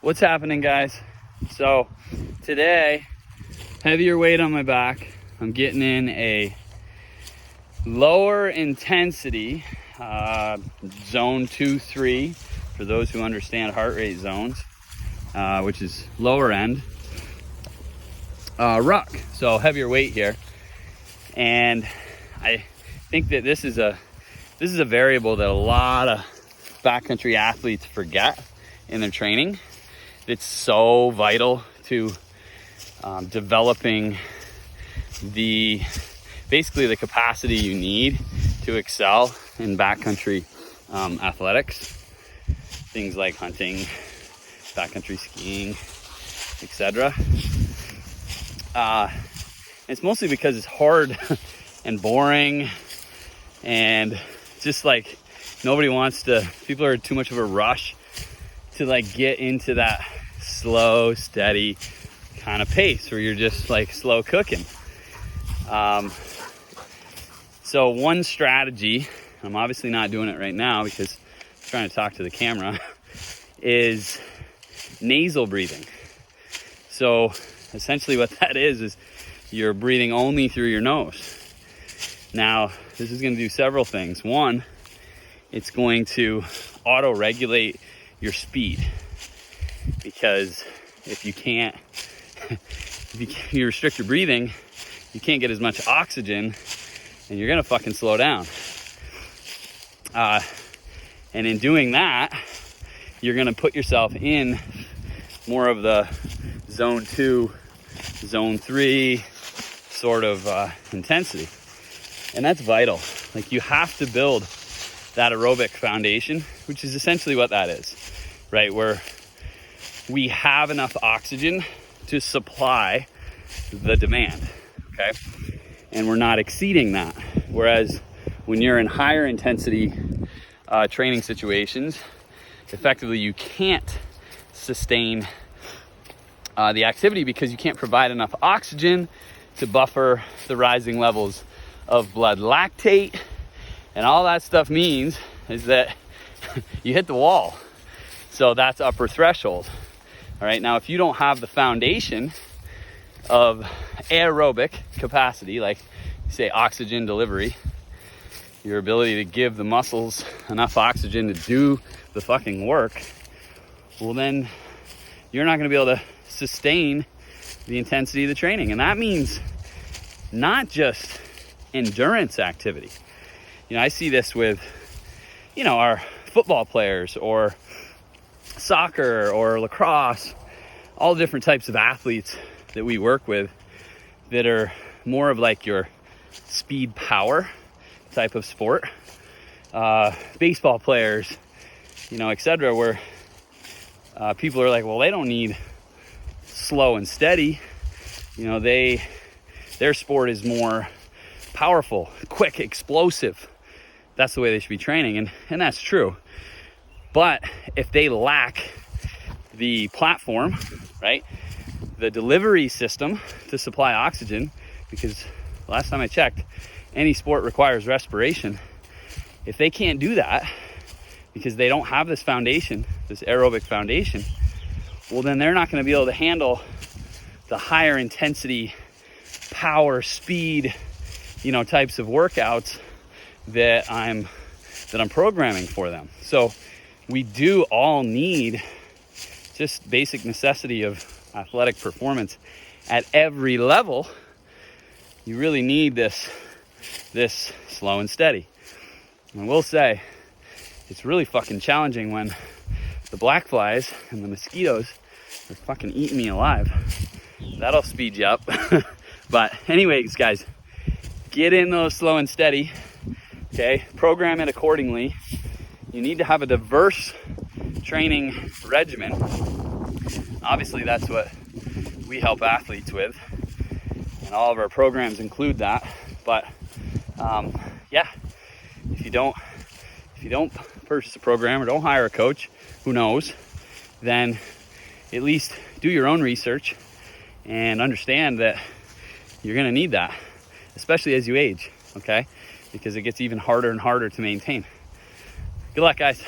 What's happening, guys? So today, heavier weight on my back. I'm getting in a lower intensity zone 2-3 for those who understand heart rate zones, which is lower end ruck. So heavier weight here, and I think that this is a variable that a lot of backcountry athletes forget in their training. It's so vital to developing basically the capacity you need to excel in backcountry athletics. Things like hunting, backcountry skiing, etc. It's mostly because it's hard and boring, and just like people are too much of a rush to like get into that slow, steady kind of pace where you're just like slow cooking. So one strategy, I'm obviously not doing it right now because I'm trying to talk to the camera, is nasal breathing. So essentially what that is you're breathing only through your nose. Now, this is going to do several things. One, it's going to auto-regulate your speed, because if you restrict your breathing, you can't get as much oxygen, and you're gonna fucking slow down. And in doing that, you're gonna put yourself in more of the zone 2, zone 3 sort of intensity, and that's vital. Like, you have to build that aerobic foundation, which is essentially what that is, right? Where we have enough oxygen to supply the demand, okay? And we're not exceeding that. Whereas when you're in higher intensity training situations, effectively you can't sustain the activity because you can't provide enough oxygen to buffer the rising levels of blood lactate. And all that stuff means is that you hit the wall. So that's upper threshold. All right, now if you don't have the foundation of aerobic capacity, like say oxygen delivery, your ability to give the muscles enough oxygen to do the fucking work, well then you're not gonna be able to sustain the intensity of the training. And that means not just endurance activity. You know, I see this with, our football players or soccer or lacrosse, all different types of athletes that we work with that are more of like your speed power type of sport. Baseball players, etc., where people are like, well, they don't need slow and steady. Their sport is more powerful, quick, explosive. That's the way they should be training, and that's true. But if they lack the platform, right, the delivery system to supply oxygen, because last time I checked, any sport requires respiration. If they can't do that because they don't have this foundation, this aerobic foundation, well, then they're not going to be able to handle the higher intensity, power, speed, types of workouts that I'm programming for them. So we do all need just basic necessity of athletic performance at every level. You really need this slow and steady. And I will say, it's really fucking challenging when the black flies and the mosquitoes are fucking eating me alive. That'll speed you up. But anyways, guys, get in those slow and steady. Okay, program it accordingly. You need to have a diverse training regimen. Obviously, that's what we help athletes with, and all of our programs include that. But if you don't purchase a program or don't hire a coach, who knows, then at least do your own research and understand that you're going to need that, especially as you age, okay? Because it gets even harder and harder to maintain. Good luck, guys.